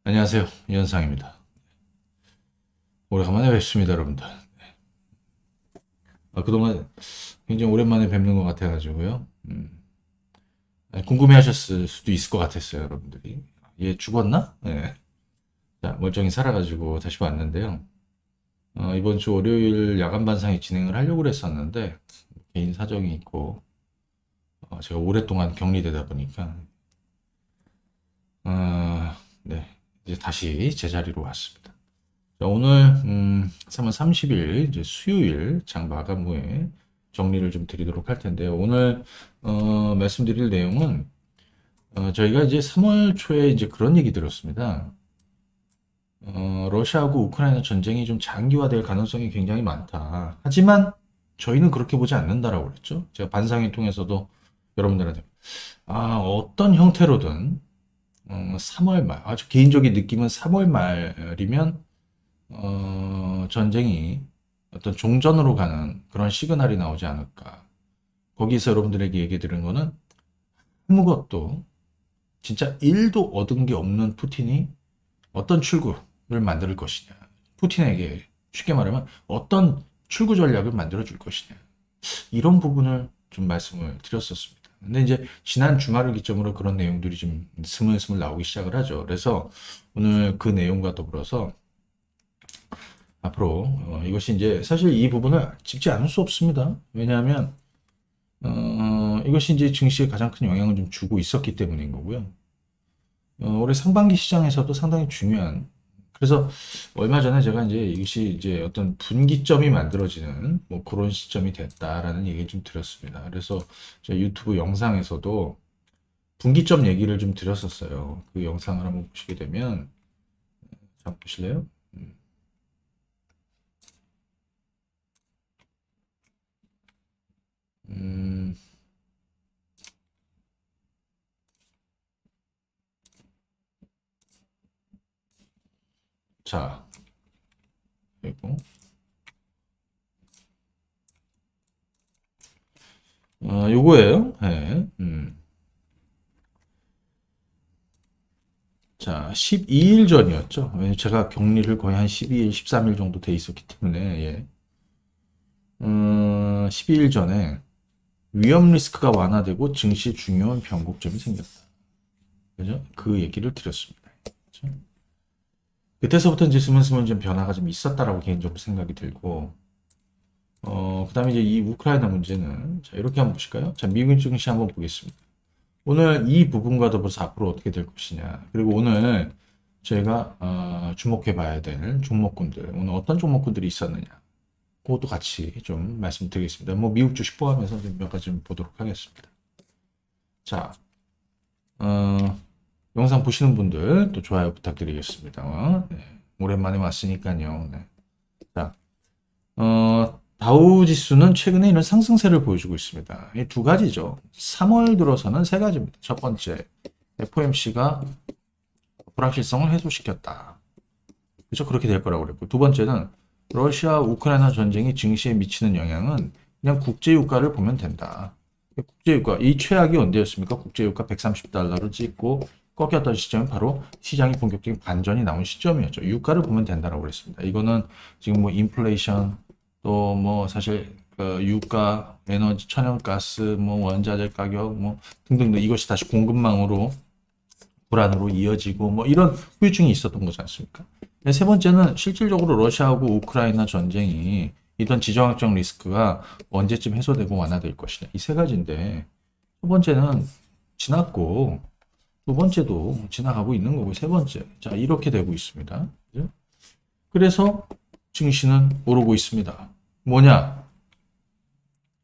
안녕하세요. 이현상입니다. 오래간만에 뵙습니다, 여러분들. 그동안 굉장히 오랜만에 뵙는 것 같아가지고요. 궁금해 하셨을 수도 있을 것 같았어요, 여러분들이. 얘 죽었나? 네. 자, 멀쩡히 살아가지고 다시 왔는데요. 이번 주 월요일 야간 반상회 진행을 하려고 그랬었는데, 개인 사정이 있고, 제가 오랫동안 격리되다 보니까, 네. 이제 다시 제자리로 왔습니다. 자, 오늘 3월 30일 이제 수요일 장 마감 후에 정리를 좀 드리도록 할 텐데요. 오늘 말씀드릴 내용은 저희가 이제 3월 초에 이제 그런 얘기 들었습니다. 러시아하고 우크라이나 전쟁이 좀 장기화될 가능성이 굉장히 많다. 하지만 저희는 그렇게 보지 않는다라고 그랬죠. 제가 반상회 통해서도 여러분들한테 어떤 형태로든 3월 말, 아주 개인적인 느낌은 3월 말이면 전쟁이 어떤 종전으로 가는 그런 시그널이 나오지 않을까. 거기서 여러분들에게 얘기 드리는 거는 아무것도 진짜 1도 얻은 게 없는 푸틴이 어떤 출구를 만들 것이냐. 푸틴에게 쉽게 말하면 어떤 출구 전략을 만들어 줄 것이냐. 이런 부분을 좀 말씀을 드렸었습니다. 근데 이제 지난 주말을 기점으로 그런 내용들이 좀 스물스물 나오기 시작을 하죠. 그래서 오늘 그 내용과 더불어서 앞으로 이것이 이제 사실 이 부분을 짚지 않을 수 없습니다. 왜냐하면 이것이 이제 증시에 가장 큰 영향을 좀 주고 있었기 때문인 거고요. 올해 상반기 시장에서도 상당히 중요한. 그래서 얼마 전에 제가 이제 이것이 이제 어떤 분기점이 만들어지는 뭐 그런 시점이 됐다라는 얘기를 좀 드렸습니다. 그래서 제 유튜브 영상에서도 분기점 얘기를 좀 드렸었어요. 그 영상을 한번 보시게 되면 잠깐 보실래요? 음, 자, 그리고 요거예요. 네. 자, 12일 전이었죠. 제가 격리를 거의 한 12일, 13일 정도 돼 있었기 때문에, 예. 12일 전에 위험 리스크가 완화되고 증시 중요한 변곡점이 생겼다. 그죠? 그 얘기를 드렸습니다. 그죠? 그때서부터 이제 스물스물 좀 변화가 좀 있었다라고 개인적으로 생각이 들고, 그 다음에 이제 이 우크라이나 문제는, 자, 이렇게 한번 보실까요? 자, 미국 증시 한번 보겠습니다. 오늘 이 부분과 더불어서 앞으로 어떻게 될 것이냐. 그리고 오늘 저희가 주목해 봐야 될 종목군들, 오늘 어떤 종목군들이 있었느냐. 그것도 같이 좀 말씀드리겠습니다. 뭐 미국 주식 포함해서 몇 가지 좀 보도록 하겠습니다. 자, 어, 영상 보시는 분들 또 좋아요 부탁드리겠습니다. 네, 오랜만에 왔으니까요. 네. 자, 다우 지수는 최근에 이런 상승세를 보여주고 있습니다. 이 두 가지죠. 3월 들어서는 세 가지입니다. 첫 번째, FOMC가 불확실성을 해소시켰다. 그렇죠? 그렇게 될 거라고 그랬고, 두 번째는 러시아 우크라이나 전쟁이 증시에 미치는 영향은 그냥 국제유가를 보면 된다. 국제유가 이 최악이 언제였습니까? 국제유가 130달러를 찍고 꺾였던 시점은 바로 시장이 본격적인 반전이 나온 시점이었죠. 유가를 보면 된다라고 그랬습니다. 이거는 지금 뭐 인플레이션 또 뭐 사실 그 유가, 에너지, 천연가스, 뭐 원자재 가격 뭐 등등등 이것이 다시 공급망으로 불안으로 이어지고 뭐 이런 후유증이 있었던 거지 않습니까? 세 번째는 실질적으로 러시아하고 우크라이나 전쟁이 이런 지정학적 리스크가 언제쯤 해소되고 완화될 것이냐. 이 세 가지인데 첫 번째는 지났고 두 번째도 지나가고 있는 거고 세 번째. 자, 이렇게 되고 있습니다. 그죠? 그래서 증시는 오르고 있습니다. 뭐냐?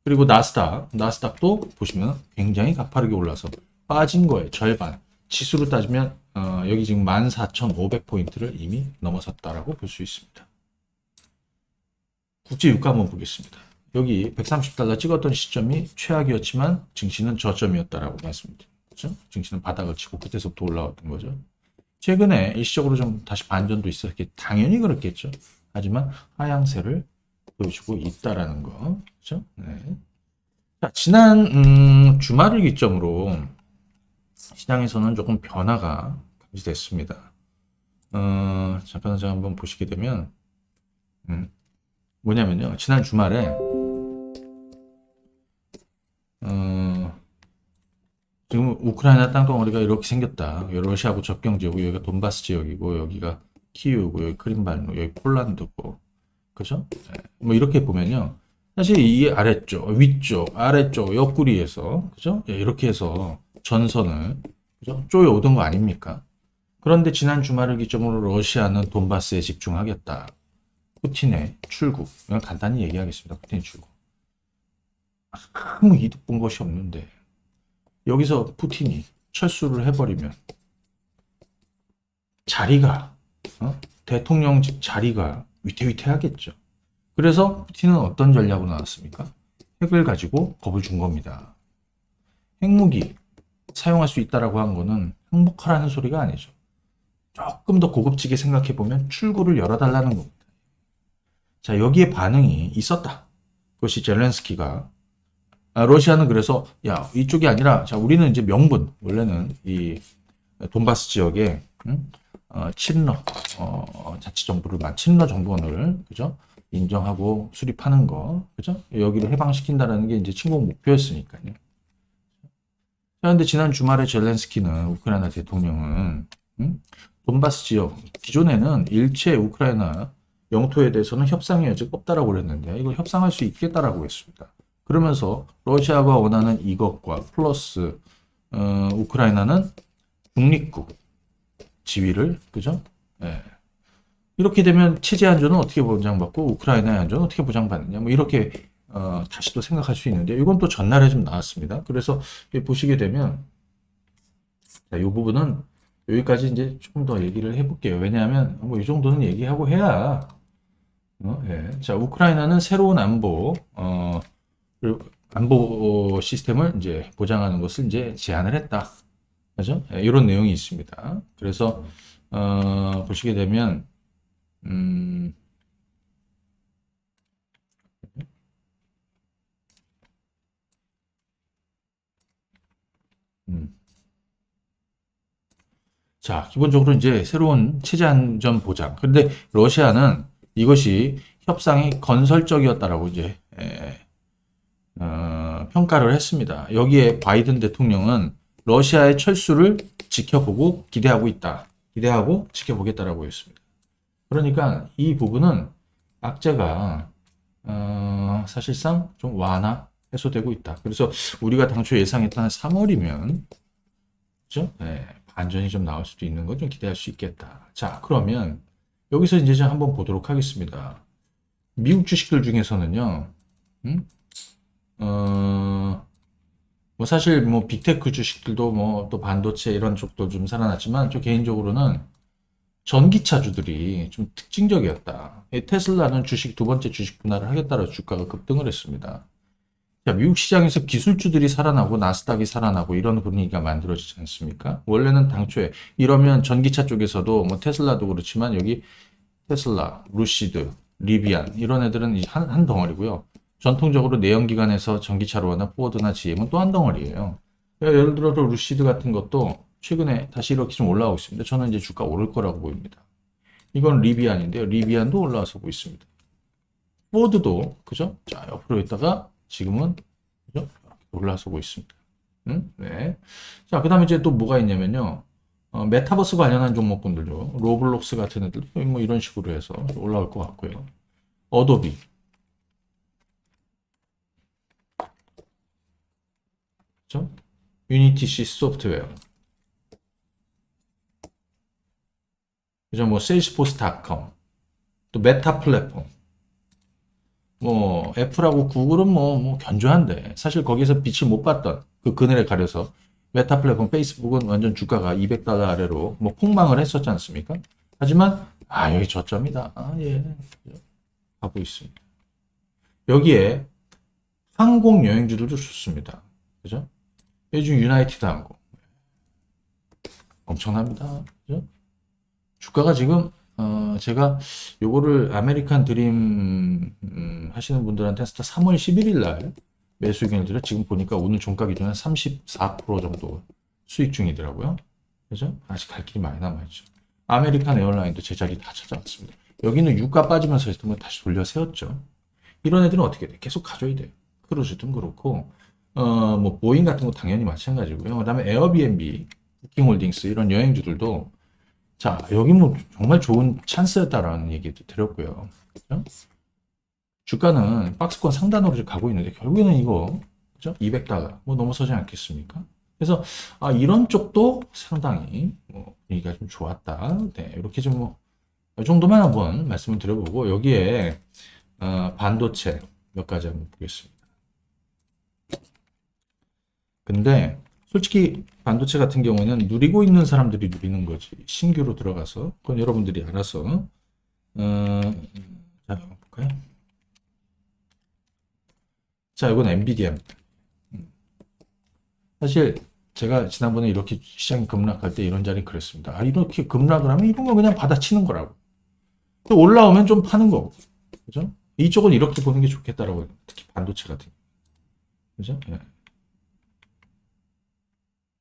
그리고 나스닥도 보시면 굉장히 가파르게 올라서 빠진 거예요. 절반. 지수로 따지면 여기 지금 14,500포인트를 이미 넘어섰다라고 볼 수 있습니다. 국제 유가 한번 보겠습니다. 여기 130달러 찍었던 시점이 최악이었지만 증시는 저점이었다라고 말씀드렸죠. 증시는 바닥을 치고 그때서부터 올라왔던 거죠. 최근에 일시적으로 좀 다시 반전도 있었기 당연히 그렇겠죠. 하지만 하향세를 보여주고 있다라는 거. 그렇죠? 네. 자, 지난 주말을 기점으로 시장에서는 조금 변화가 감지됐습니다. 잠깐 제가 한번 보시게 되면, 뭐냐면요. 지난 주말에, 지금 우크라이나 땅덩어리가 이렇게 생겼다. 러시아하고 접경 지역이고, 여기가 돈바스 지역이고, 여기가 키이우고, 여기 크림반로, 여기 폴란드고, 그죠? 네. 뭐 이렇게 보면요. 사실 이 아래쪽, 위쪽, 아래쪽, 옆구리에서, 그죠? 예, 이렇게 해서 전선을, 그죠? 쪼여오던 거 아닙니까? 그런데 지난 주말을 기점으로 러시아는 돈바스에 집중하겠다. 푸틴의 출국. 그냥 간단히 얘기하겠습니다. 푸틴의 출국. 아무 이득 본 것이 없는데, 여기서 푸틴이 철수를 해버리면, 자리가, 대통령직 자리가 위태위태하겠죠. 그래서 푸틴은 어떤 전략으로 나왔습니까? 핵을 가지고 겁을 준 겁니다. 핵무기 사용할 수 있다라고 한 거는 항복하라는 소리가 아니죠. 조금 더 고급지게 생각해 보면 출구를 열어달라는 겁니다. 자, 여기에 반응이 있었다. 그것이 젤렌스키가 러시아는 그래서 야 이쪽이 아니라 자 우리는 이제 명분 원래는 이 돈바스 지역에 친러 자치정부를 친러 정부원을 그죠 인정하고 수립하는 거 그죠 여기를 해방시킨다라는 게 이제 침공 목표였으니까요. 그런데 지난 주말에 젤렌스키는 우크라이나 대통령은 돈바스 지역 기존에는 일체 우크라이나 영토에 대해서는 협상의 여지가 없다라고 그랬는데 이걸 협상할 수 있겠다라고 했습니다. 그러면서 러시아가 원하는 이것과 플러스 우크라이나는 중립국 지위를 그죠? 예. 이렇게 되면 체제 안전은 어떻게 보장받고 우크라이나의 안전은 어떻게 보장받느냐 뭐 이렇게 다시 또 생각할 수 있는데 이건 또 전날에 좀 나왔습니다. 그래서 보시게 되면 자, 이 부분은 여기까지 이제 조금 더 얘기를 해볼게요. 왜냐하면 뭐 이 정도는 얘기하고 해야 예. 자 우크라이나는 새로운 안보 시스템을 이제 보장하는 것을 이제 제안을 했다. 그죠? 예, 이런 내용이 있습니다. 그래서 보시게 되면 음, 자, 기본적으로 이제 새로운 체제 안전 보장. 그런데 러시아는 이것이 협상이 건설적이었다라고 이제 평가를 했습니다. 여기에 바이든 대통령은 러시아의 철수를 지켜보고 기대하고 있다. 기대하고 지켜보겠다라고 했습니다. 그러니까 이 부분은 악재가 사실상 좀 완화 해소되고 있다. 그래서 우리가 당초 예상했던 3월이면 그죠? 네, 반전이 좀 나올 수도 있는 건 좀 기대할 수 있겠다. 자, 그러면 여기서 이제 좀 한번 보도록 하겠습니다. 미국 주식들 중에서는요, 뭐 사실 뭐 빅테크 주식들도 뭐 또 반도체 이런 쪽도 좀 살아났지만, 저 개인적으로는 전기차주들이 좀 특징적이었다. 테슬라는 주식 두 번째 주식 분할을 하겠다라 주가가 급등을 했습니다. 자, 미국 시장에서 기술주들이 살아나고 나스닥이 살아나고 이런 분위기가 만들어지지 않습니까? 원래는 당초에 이러면 전기차 쪽에서도 뭐 테슬라도 그렇지만 여기 테슬라, 루시드, 리비안 이런 애들은 한 덩어리고요. 전통적으로 내연기관에서 전기차로 하는 포워드나 GM은 또 한 덩어리예요. 예를 들어서 루시드 같은 것도 최근에 다시 이렇게 좀 올라오고 있습니다. 저는 이제 주가 오를 거라고 보입니다. 이건 리비안인데요. 리비안도 올라서고 있습니다. 포워드도 그죠? 자, 옆으로 있다가 지금은 그죠? 올라서고 있습니다. 네. 자, 그다음에 이제 또 뭐가 있냐면요. 메타버스 관련한 종목군들도 로블록스 같은 애들도 뭐 이런 식으로 해서 올라올 것 같고요. 어도비, 그죠? 유니티 C 소프트웨어, 그죠? 뭐 세일스포스닷컴, 또 메타 플랫폼. 뭐 애플하고 구글은 뭐 견조한데 사실 거기서 빛을 못 봤던 그 그늘에 가려서 메타 플랫폼 페이스북은 완전 주가가 $200 아래로 뭐 폭망을 했었지 않습니까? 하지만 여기 저점이다. 예. 하고 있습니다. 여기에 항공 여행주들도 좋습니다. 그죠? 요즘 유나이티드 항공 엄청납니다. 그죠? 주가가 지금 제가 요거를 아메리칸 드림 하시는 분들한테 3월 11일 날 매수 의견을 드려 지금 보니까 오늘 종가 기준에 34% 정도 수익 중이더라고요. 그죠? 아직 갈 길이 많이 남아있죠. 아메리칸 에어라인도 제자리 다 찾아왔습니다. 여기는 유가 빠지면서 했던 거 다시 돌려 세웠죠. 이런 애들은 어떻게 돼? 계속 가져야 돼요. 크루즈도 그렇고, 뭐, 보잉 같은 거 당연히 마찬가지고요. 그 다음에 에어비앤비, 부킹홀딩스, 이런 여행주들도, 자, 여기 뭐 정말 좋은 찬스였다라는 얘기도 드렸고요. 그죠? 주가는 박스권 상단으로 가고 있는데, 결국에는 이거, 그죠? 200달러, 뭐 넘어서지 않겠습니까? 그래서, 이런 쪽도 상당히, 뭐, 분위기가 좀 좋았다. 네, 이렇게 좀 뭐, 이 정도만 한번 말씀을 드려보고, 여기에, 반도체 몇 가지 한번 보겠습니다. 근데 솔직히 반도체 같은 경우는 누리고 있는 사람들이 누리는 거지 신규로 들어가서 그건 여러분들이 알아서 자 볼까요? 자 이건 엔비디아입니다. 사실 제가 지난번에 이렇게 시장이 급락할 때 이런 자리 그랬습니다. 이렇게 급락을 하면 이런 거 그냥 받아치는 거라고. 또 올라오면 좀 파는 거고, 그죠? 이쪽은 이렇게 보는 게 좋겠다라고. 특히 반도체 같은 경우, 그죠? 예.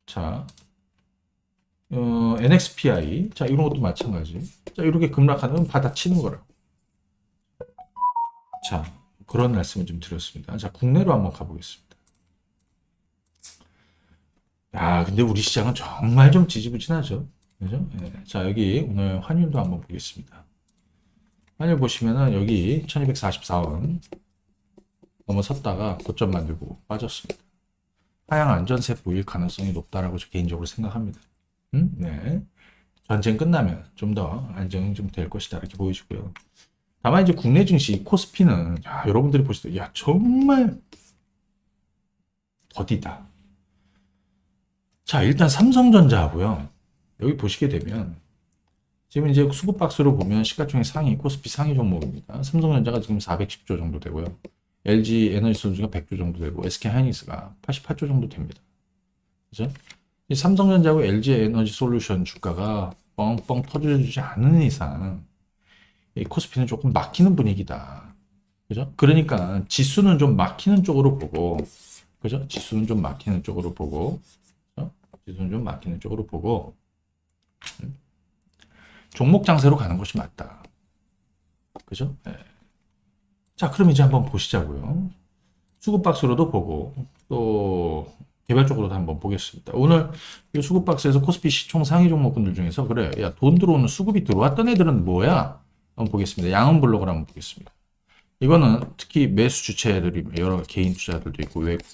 자, NXPI. 자, 이런 것도 마찬가지. 자, 이렇게 급락하면 받아치는 거라고. 자, 그런 말씀을 좀 드렸습니다. 자, 국내로 한번 가보겠습니다. 야, 근데 우리 시장은 정말 좀 지지부진하죠. 그죠? 예. 자, 여기 오늘 환율도 한번 보겠습니다. 환율 보시면은 여기 1244원 넘어섰다가 고점 만들고 빠졌습니다. 하향 안전세 보일 가능성이 높다라고 저 개인적으로 생각합니다. 네. 전쟁 끝나면 좀 더 안정이 좀 될 것이다 이렇게 보여지고요. 다만 이제 국내 증시 코스피는 여러분들이 보실 때 정말 더디다. 자 일단 삼성전자하고요. 여기 보시게 되면 지금 이제 수급 박스로 보면 시가총액 상위 코스피 상위 종목입니다. 삼성전자가 지금 410조 정도 되고요. LG 에너지솔루션가 100조 정도 되고 SK하이닉스가 88조 정도 됩니다. 그죠? 이 삼성전자하고 LG 에너지솔루션 주가가 뻥뻥 터져주지 않는 이상 이 코스피는 조금 막히는 분위기다. 그죠? 그러니까 지수는 좀 막히는 쪽으로 보고, 그죠? 지수는 좀 막히는 쪽으로 보고, 그죠? 지수는 좀 막히는 쪽으로 보고, 종목 장세로 가는 것이 맞다. 그죠? 네. 자, 그럼 이제 한번 보시자고요. 수급 박스로도 보고 또 개별적으로도 한번 보겠습니다. 오늘 이 수급 박스에서 코스피 시총 상위 종목군들 중에서 그래, 야, 돈 들어오는 수급이 들어왔던 애들은 뭐야? 한번 보겠습니다. 양은 블록을 한번 보겠습니다. 이거는 특히 매수 주체들이 여러 개인 투자들도 있고 외국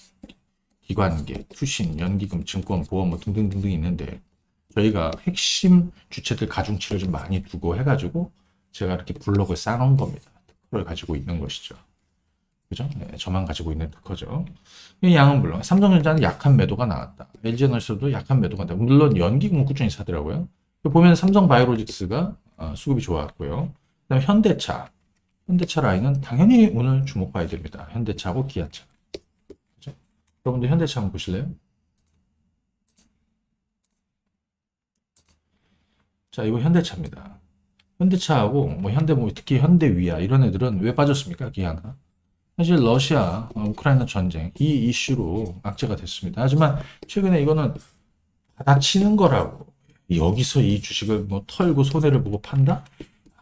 기관계, 투신, 연기금, 증권, 보험 뭐 등등등등 있는데 저희가 핵심 주체들 가중치를 좀 많이 두고 해가지고 제가 이렇게 블록을 쌓아놓은 겁니다. 특허를 가지고 있는 것이죠. 그죠? 네, 저만 가지고 있는 특허죠. 이 양은 물론 삼성전자는 약한 매도가 나왔다. LG에너지도 약한 매도가 나왔다. 물론 연기금 꾸준히 사더라고요. 보면 삼성바이오로직스가 수급이 좋았고요. 그다음 현대차 라인은 당연히 오늘 주목봐야 됩니다. 현대차하고 기아차. 그죠? 여러분들 현대차 한번 보실래요? 자, 이거 현대차입니다. 현대차하고 뭐 현대 뭐 특히 현대위아 이런 애들은 왜 빠졌습니까? 기아가 사실 러시아 우크라이나 전쟁 이 이슈로 악재가 됐습니다. 하지만 최근에 이거는 받아치는 거라고 여기서 이 주식을 뭐 털고 손해를 보고 판다?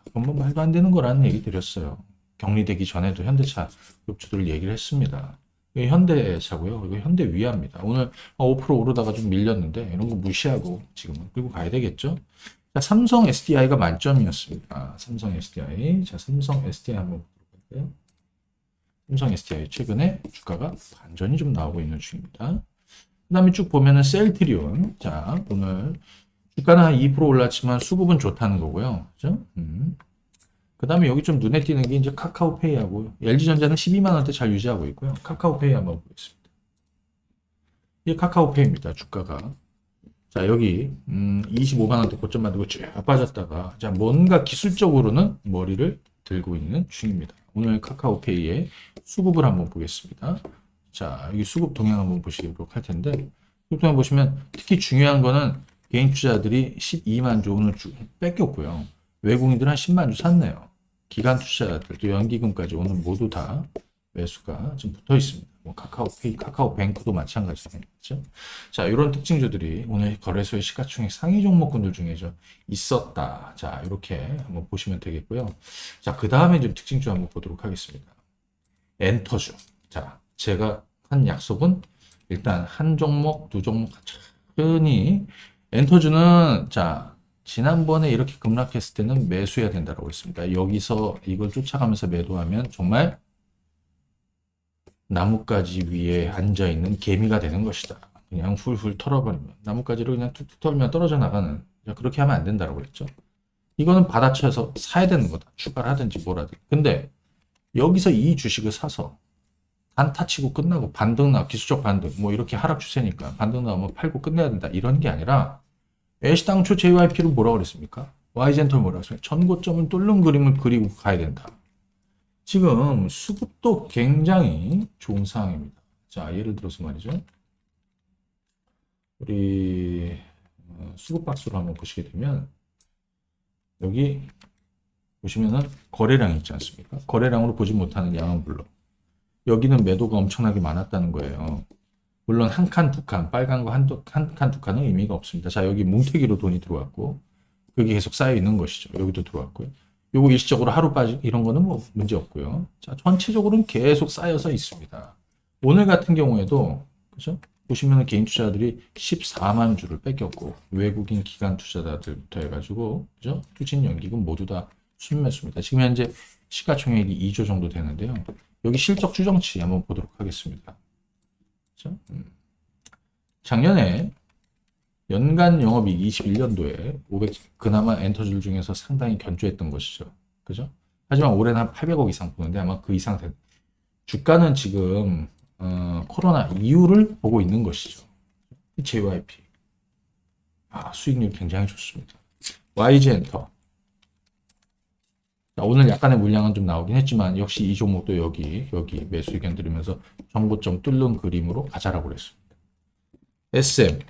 그건 뭐 말도 안 되는 거라는 얘기 드렸어요. 격리되기 전에도 현대차 업주들 얘기를 했습니다. 이게 현대차고요. 이거 현대위아입니다. 오늘 5% 오르다가 좀 밀렸는데 이런 거 무시하고 지금은 끌고 가야 되겠죠. 자, 삼성 SDI가 만점이었습니다. 삼성 SDI. 자, 삼성 SDI 한번 보도록 할게요. 삼성 SDI 최근에 주가가 반전이 좀 나오고 있는 중입니다. 그 다음에 쭉 보면은 셀트리온. 자, 오늘 주가는 한 2% 올랐지만 수급은 좋다는 거고요. 그죠? 그 다음에 여기 좀 눈에 띄는 게 이제 카카오페이하고 LG전자는 12만원대 잘 유지하고 있고요. 카카오페이 한번 보겠습니다. 이게 카카오페이입니다. 주가가. 자, 여기 25만원대 고점 만들고 쭉 빠졌다가 자, 뭔가 기술적으로는 머리를 들고 있는 중입니다. 오늘 카카오페이의 수급을 한번 보겠습니다. 자, 여기 수급 동향 한번 보시도록 할 텐데 수급 동향 보시면 특히 중요한 거는 개인 투자들이 12만 주 오늘 뺏겼고요. 외국인들 한 10만 주 샀네요. 기관 투자자들도 연기금까지 오늘 모두 다 매수가 지금 붙어 있습니다. 뭐 카카오페이, 카카오뱅크도 마찬가지죠. 자, 이런 특징주들이 오늘 거래소의 시가총액 상위 종목군들 중에 좀 있었다. 자, 이렇게 한번 보시면 되겠고요. 자, 그 다음에 좀 특징주 한번 보도록 하겠습니다. 엔터주. 자, 제가 한 약속은 일단 한 종목, 두 종목 천천히 엔터주는 자, 지난번에 이렇게 급락했을 때는 매수해야 된다고 했습니다. 여기서 이걸 쫓아가면서 매도하면 정말 나뭇가지 위에 앉아있는 개미가 되는 것이다. 그냥 훌훌 털어버리면 나뭇가지로 그냥 툭툭 털면 떨어져 나가는 그렇게 하면 안 된다고 그랬죠. 이거는 받아쳐서 사야 되는 거다. 추가를 하든지 뭐라든. 근데 여기서 이 주식을 사서 단타 치고 끝나고 반등 나 기술적 반등 뭐 이렇게 하락 추세니까 반등 나오면 팔고 끝내야 된다. 이런 게 아니라 애시당초 JYP를 뭐라고 그랬습니까? Y젠터를 뭐라고 했습니까? 전고점을 뚫는 그림을 그리고 가야 된다. 지금 수급도 굉장히 좋은 상황입니다. 자, 예를 들어서 말이죠. 우리 수급 박스로 한번 보시게 되면 여기 보시면은 거래량이 있지 않습니까? 거래량으로 보지 못하는 양은 물론 여기는 매도가 엄청나게 많았다는 거예요. 물론 한 칸, 두 칸, 빨간 거 한 칸, 두 칸은 의미가 없습니다. 자, 여기 뭉태기로 돈이 들어왔고 그게 계속 쌓여 있는 것이죠. 여기도 들어왔고요. 요거 일시적으로 하루 빠지고 이런 거는 뭐 문제 없고요. 자, 전체적으로는 계속 쌓여서 있습니다. 오늘 같은 경우에도 그죠? 보시면 개인 투자자들이 14만 주를 뺏겼고 외국인 기관 투자자들부터 해가지고 그죠? 투진 연기금 모두 다 순매수입니다. 지금 현재 시가총액이 2조 정도 되는데요. 여기 실적 추정치 한번 보도록 하겠습니다. 그죠? 작년에 연간 영업이익 21년도에 500 그나마 엔터줄 중에서 상당히 견조했던 것이죠. 그죠? 하지만 올해는 한 800억 이상 보는데 아마 그 이상 된 주가는 지금 코로나 이후를 보고 있는 것이죠. JYP 수익률 굉장히 좋습니다. YG엔터 오늘 약간의 물량은 좀 나오긴 했지만 역시 이 종목도 여기 매수 의견 드리면서 정고점 뚫는 그림으로 가자라고 그랬습니다.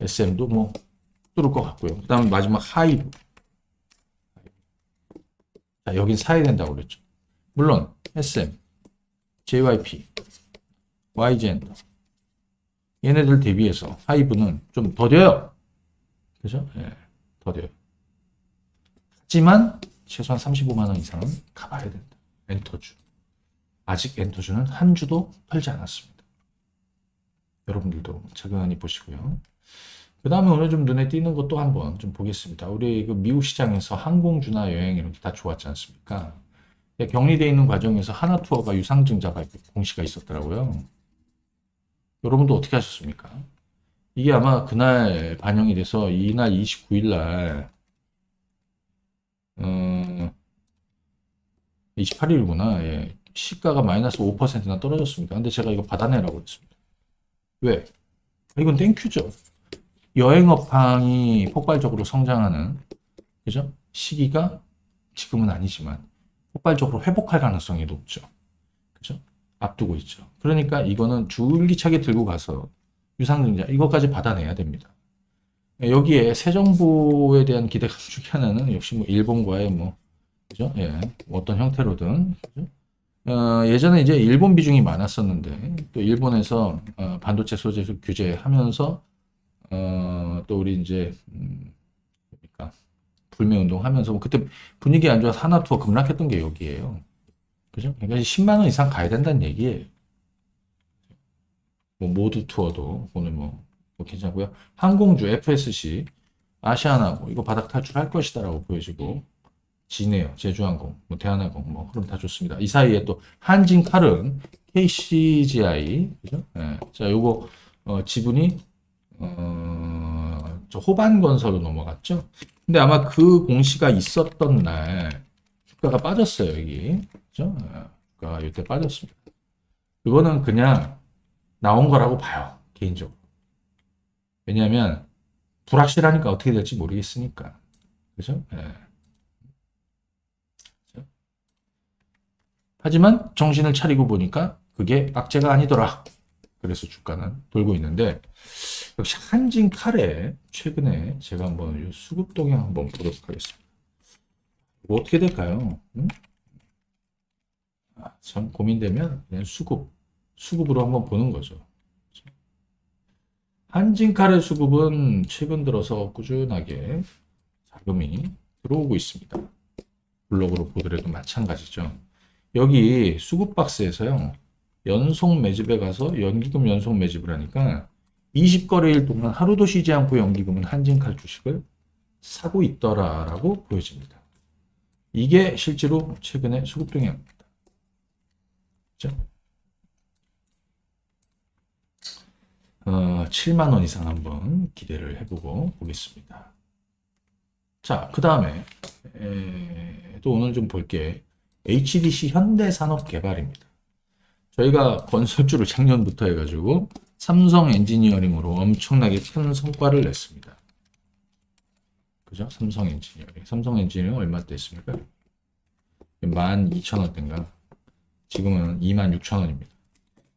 SM도 뭐 뚫을 것 같고요. 그 다음 마지막 하이브. 자, 여긴 사야 된다고 그랬죠. 물론 SM, JYP, YGN 얘네들 대비해서 하이브는 좀 더뎌요. 그죠? 예, 더뎌요. 하지만 최소한 35만 원 이상은 가봐야 된다. 엔터주. 아직 엔터주는 한 주도 털지 않았습니다. 여러분들도 차근히 보시고요. 그 다음에 오늘 좀 눈에 띄는 것도 한번 좀 보겠습니다. 우리 그 미국 시장에서 항공주나 여행 이렇게 다 좋았지 않습니까? 격리되어 있는 과정에서 하나투어가 유상증자 발표 공시가 있었더라고요. 여러분도 어떻게 하셨습니까? 이게 아마 그날 반영이 돼서 이날 29일 날 28일이구나. 예. 시가가 마이너스 5%나 떨어졌습니다. 근데 제가 이거 받아내라고 했습니다. 왜? 이건 땡큐죠. 여행업황이 폭발적으로 성장하는 그죠? 시기가 지금은 아니지만 폭발적으로 회복할 가능성이 높죠. 그죠? 앞두고 있죠. 그러니까 이거는 줄기차게 들고 가서 유상증자 이것까지 받아내야 됩니다. 여기에 새 정부에 대한 기대감 중에 하나는 역시 뭐 일본과의 뭐 그죠? 예, 어떤 형태로든 그죠? 예전에 이제 일본 비중이 많았었는데 또 일본에서 반도체 소재 규제하면서 또 우리 이제 그러니까 불매 운동 하면서 뭐 그때 분위기 안 좋아서 하나투어 급락했던 게 여기에요. 그죠? 그러니까 10만 원 이상 가야 된다는 얘기예요. 뭐 모두 투어도 오늘 뭐 괜찮고요. 항공주 FSC 아시아나고 이거 바닥 탈출할 것이다라고 보여지고 지네요, 제주항공, 뭐 대한항공 뭐 그럼 다 좋습니다. 이 사이에 또 한진칼은 KCGI 그죠? 예. 자, 요거 지분이 저 호반건설로 넘어갔죠. 근데 아마 그 공시가 있었던 날 주가가 빠졌어요, 여기. 그죠? 주가가 이때 빠졌습니다. 이거는 그냥 나온 거라고 봐요, 개인적으로. 왜냐하면 불확실하니까 어떻게 될지 모르겠으니까. 그죠? 예. 그죠? 하지만 정신을 차리고 보니까 그게 악재가 아니더라. 그래서 주가는 돌고 있는데 역시 한진칼에 최근에 제가 한번 수급 동향 한번 보도록 하겠습니다. 뭐 어떻게 될까요? 응? 참 고민되면 그냥 수급으로 한번 보는 거죠. 한진칼의 수급은 최근 들어서 꾸준하게 자금이 들어오고 있습니다. 블록으로 보더라도 마찬가지죠. 여기 수급 박스에서요. 연속 매집에 가서 연기금 연속 매집을 하니까 20거래일 동안 하루도 쉬지 않고 연기금은 한진칼 주식을 사고 있더라라고 보여집니다. 이게 실제로 최근의 수급 동향입니다. 그렇죠? 7만 원 이상 한번 기대를 해보고 보겠습니다. 자, 그 다음에 또 오늘 좀 볼게 HDC 현대산업개발입니다. 저희가 건설주를 작년부터 해가지고 삼성 엔지니어링으로 엄청나게 큰 성과를 냈습니다. 그죠? 삼성 엔지니어링. 삼성 엔지니어링 얼마대 했습니까? 12,000원대인가? 지금은 26,000원입니다.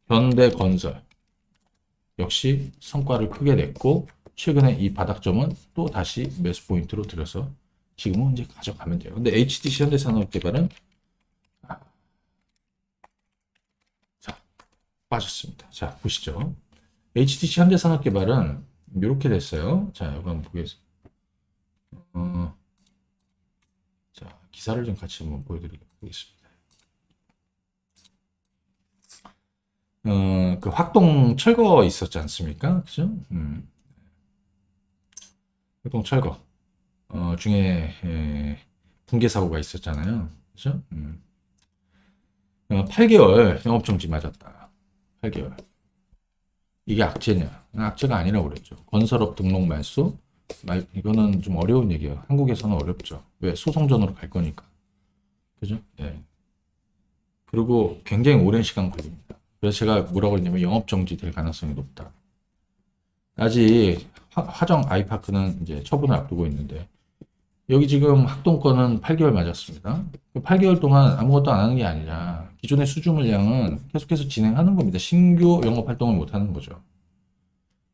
현대건설. 역시 성과를 크게 냈고, 최근에 이 바닥점은 또 다시 매수 포인트로 들여서 지금은 이제 가져가면 돼요. 근데 HDC 현대산업개발은 자, 빠졌습니다. 자, 보시죠. HDC 현대산업개발은 이렇게 됐어요. 자, 여기 한번 보겠습니다. 자, 기사를 좀 같이 한번 보여드리겠습니다. 그 확동 철거 있었지 않습니까? 그죠? 활동 철거 중에 붕괴 사고가 있었잖아요. 그죠? 8개월 영업정지 맞았다. 8개월. 이게 악재냐? 악재가 아니라고 그랬죠. 건설업 등록 말소? 이거는 좀 어려운 얘기예요. 한국에서는 어렵죠. 왜? 소송전으로 갈 거니까. 그죠? 예. 그리고 굉장히 오랜 시간 걸립니다. 그래서 제가 뭐라고 했냐면 영업정지 될 가능성이 높다. 아직 화정 아이파크는 이제 처분을 앞두고 있는데 여기 지금 학동권은 8개월 맞았습니다. 8개월 동안 아무것도 안 하는 게 아니라 기존의 수주 물량은 계속해서 진행하는 겁니다. 신규 영업 활동을 못 하는 거죠.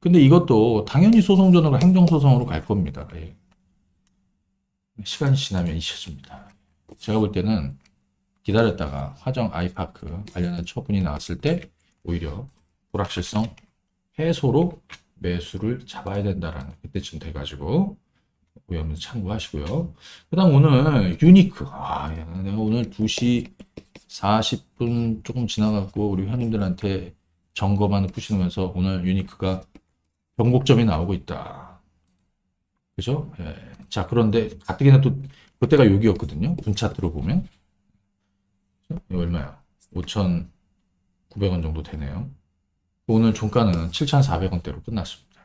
근데 이것도 당연히 소송전으로 행정소송으로 갈 겁니다. 예. 시간이 지나면 잊혀집니다. 제가 볼 때는 기다렸다가 화정 아이파크 관련한 처분이 나왔을 때 오히려 불확실성 해소로 매수를 잡아야 된다라는 그때쯤 돼가지고 한번 참고하시고요. 그 다음 오늘 유니크. 내가 오늘 2시 40분 조금 지나갔고 우리 회원님들한테 점검하는 푸시면서 오늘 유니크가 변곡점이 나오고 있다. 그죠? 예. 자, 그런데 가뜩이나 또 그때가 여기였거든요. 분차트로 보면. 이거 얼마야? 5,900원 정도 되네요. 오늘 종가는 7,400원대로 끝났습니다.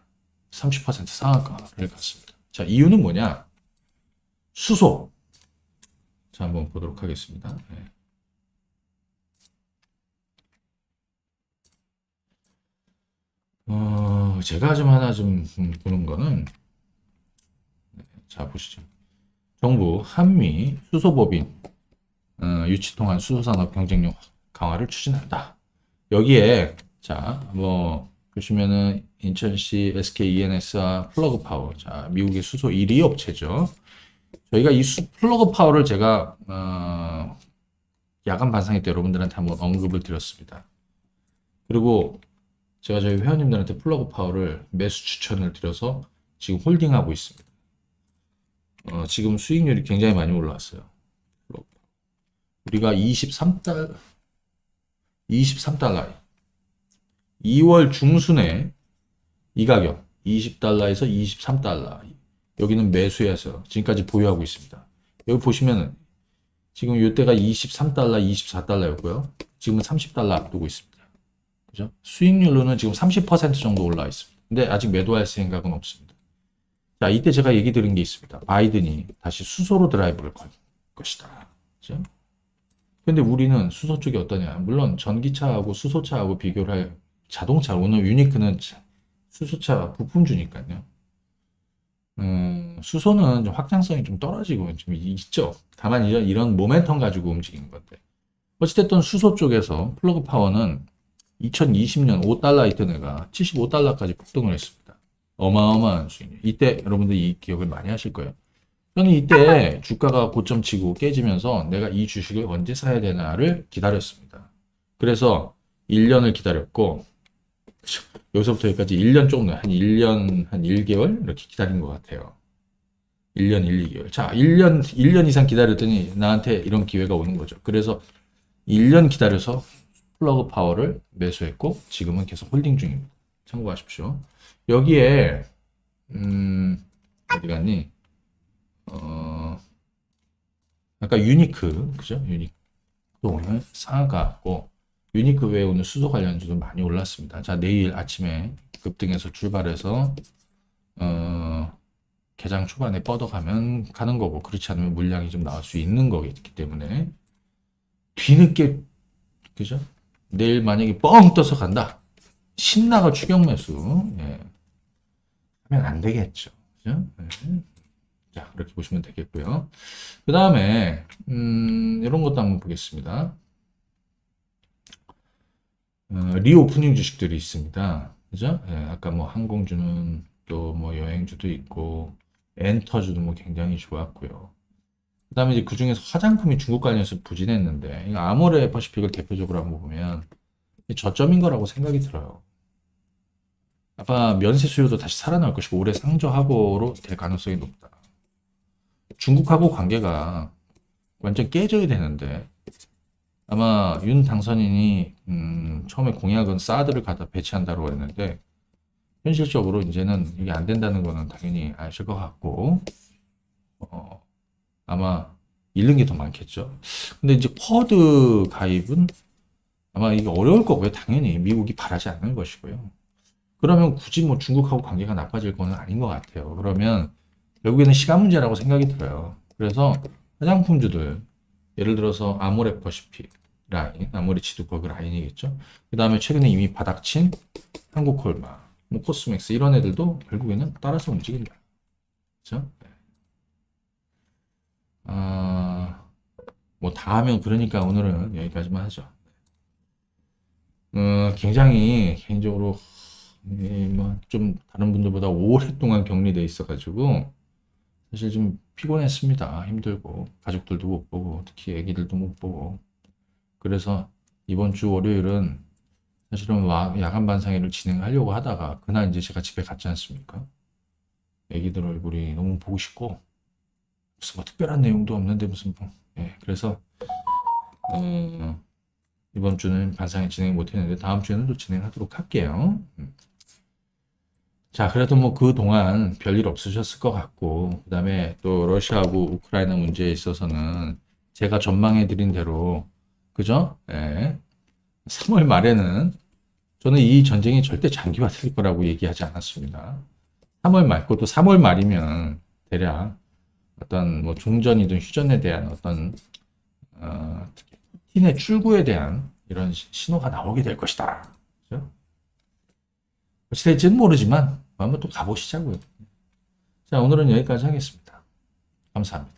30% 상한가를 갔습니다. 자, 이유는 뭐냐? 수소. 자, 한번 보도록 하겠습니다. 네. 제가 좀 하나 좀 보는 거는, 자, 보시죠. 정부 한미 수소법인 유치통한 수소산업 경쟁력 강화를 추진한다. 여기에 자, 뭐 보시면은 인천시 SK ENS와 플러그 파워, 자, 미국의 수소 1위 업체죠. 저희가 이 플러그 파워를 제가 야간 반상회 때 여러분들한테 한번 언급을 드렸습니다. 그리고 제가 저희 회원님들한테 플러그 파워를 매수 추천을 드려서 지금 홀딩하고 있습니다. 지금 수익률이 굉장히 많이 올라왔어요. 우리가 23달러 2월 중순에 이 가격 20달러에서 23달러 여기는 매수해서 지금까지 보유하고 있습니다. 여기 보시면은 지금 이때가 23달러 24달러였고요. 지금은 30달러 앞두고 있습니다. 그죠? 수익률로는 지금 30% 정도 올라와 있습니다. 근데 아직 매도할 생각은 없습니다. 자, 이때 제가 얘기 드린 게 있습니다. 바이든이 다시 수소로 드라이브를 걸 것이다. 그죠? 근데 우리는 수소 쪽이 어떠냐? 물론 전기차하고 수소차하고 비교를 할 자동차, 오늘 유니크는 수소차 부품주니까요. 수소는 좀 확장성이 좀 떨어지고 좀 있죠. 다만 이런 모멘텀 가지고 움직이는 건데. 어찌됐든 수소 쪽에서 플러그 파워는 2020년 5달러 있던 애가 75달러까지 폭등을 했습니다. 어마어마한 수익률. 이때 여러분들이 이 기억을 많이 하실 거예요. 저는 이때 주가가 고점 치고 깨지면서 내가 이 주식을 언제 사야 되나를 기다렸습니다. 그래서 1년을 기다렸고, 그쵸? 여기서부터 여기까지 1년 조금, 한 1년, 한 1개월? 이렇게 기다린 것 같아요. 1년, 1, 2개월. 자, 1년 이상 기다렸더니 나한테 이런 기회가 오는 거죠. 그래서 1년 기다려서 플러그 파워를 매수했고, 지금은 계속 홀딩 중입니다. 참고하십시오. 여기에, 어디 갔니? 아까 유니크, 그죠? 유니크. 또 오늘 상한가고, 유니크 외에 오늘 수소 관련주도 많이 올랐습니다. 자, 내일 아침에 급등해서 출발해서, 개장 초반에 뻗어가면 가는 거고, 그렇지 않으면 물량이 좀 나올 수 있는 거기 때문에, 뒤늦게, 그죠? 내일 만약에 뻥 떠서 간다. 신나가 추격 매수, 예. 하면 안 되겠죠. 그죠? 예. 자, 그렇게 보시면 되겠고요. 그 다음에, 이런 것도 한번 보겠습니다. 리오프닝 주식들이 있습니다. 그죠? 예, 아까 뭐 항공주는 또 뭐 여행주도 있고, 엔터주도 뭐 굉장히 좋았고요. 그 다음에 이제 그 중에서 화장품이 중국 관련해서 부진했는데, 이거 아모레 퍼시픽을 대표적으로 한번 보면, 저점인 거라고 생각이 들어요. 아마 면세 수요도 다시 살아날 것이고, 올해 상저하고로 될 가능성이 높다. 중국하고 관계가 완전 깨져야 되는데, 아마 윤 당선인이 처음에 공약은 사드를 갖다 배치한다고 했는데 현실적으로 이제는 이게 안 된다는 거는 당연히 아실 것 같고 아마 잃는 게 더 많겠죠. 근데 이제 쿼드 가입은 아마 이게 어려울 거고요. 당연히 미국이 바라지 않는 것이고요. 그러면 굳이 뭐 중국하고 관계가 나빠질 거는 아닌 것 같아요. 그러면 결국에는 시간 문제라고 생각이 들어요. 그래서 화장품주들 예를 들어서 아모레 퍼시픽 라인, 아모레 지두거 그 라인이겠죠. 그 다음에 최근에 이미 바닥친 한국콜마, 뭐 코스맥스 이런 애들도 결국에는 따라서 움직인다. 그렇죠? 뭐 다 하면 그러니까 오늘은 여기까지만 하죠. 굉장히 개인적으로 뭐좀 다른 분들보다 오랫동안 격리돼 있어가지고 사실 좀 피곤했습니다. 힘들고 가족들도 못 보고 특히 애기들도 못 보고 그래서 이번 주 월요일은 사실은 야간 반상회를 진행하려고 하다가 그날 이제 제가 집에 갔지 않습니까? 애기들 얼굴이 너무 보고 싶고 무슨 뭐 특별한 내용도 없는데 무슨 뭐 그래서 이번 주는 반상회 진행 못했는데 다음 주에는 또 진행하도록 할게요. 자, 그래도 뭐 그동안 별일 없으셨을 것 같고 그 다음에 또 러시아하고 우크라이나 문제에 있어서는 제가 전망해드린 대로 그죠? 3월 말에는 저는 이 전쟁이 절대 장기화될 거라고 얘기하지 않았습니다. 3월 말, 그것도 3월 말이면 대략 어떤 뭐 종전이든 휴전에 대한 어떤 푸틴의 출구에 대한 이런 신호가 나오게 될 것이다. 그죠? 어찌 될지는 모르지만 한번 또 가보시자고요. 자, 오늘은 여기까지 하겠습니다. 감사합니다.